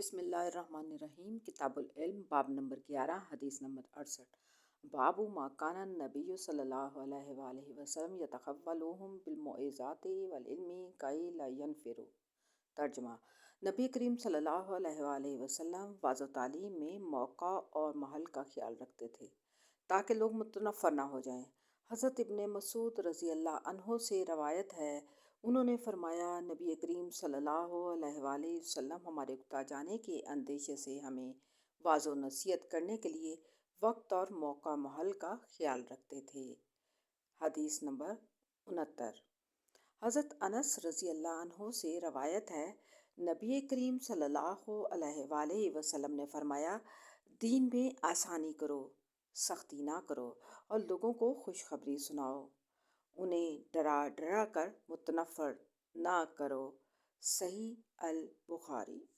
بسم اللہ الرحمن الرحیم۔ کتاب العلم، باب نمبر 11، حدیث نمبر 68۔ باب ما کان النبی صلی اللہ علیہ وآلہ وسلم یتخولهم بالموعظات والعلم کئی لا ینفروا۔ ترجمہ: نبی کریم صلی اللہ علیہ وآلہ وسلم وعظ و تعلیم میں موقع اور محل کا خیال رکھتے تھے تاکہ لوگ متنفر نہ ہو جائیں۔ حضرت ابن مسعود رضی اللہ عنہ سے روایت ہے، انہوں نے فرمایا، نبی کریم صلی اللہ علیہ وآلہ وسلم ہمارے اکتا جانے کے اندیشے سے ہمیں واعظ و نصیحت کرنے کے لیے وقت اور موقع محل کا خیال رکھتے تھے۔ حدیث نمبر 69۔ حضرت انس رضی اللہ عنہ سے روایت ہے، نبی کریم صلی اللہ علیہ وآلہ وسلم نے فرمایا، دین میں آسانی کرو، سختی نہ کرو، اور لوگوں کو خوشخبری سناؤ، انہیں ڈرا ڈرا کر متنفر نہ کرو۔ صحیح البخاری۔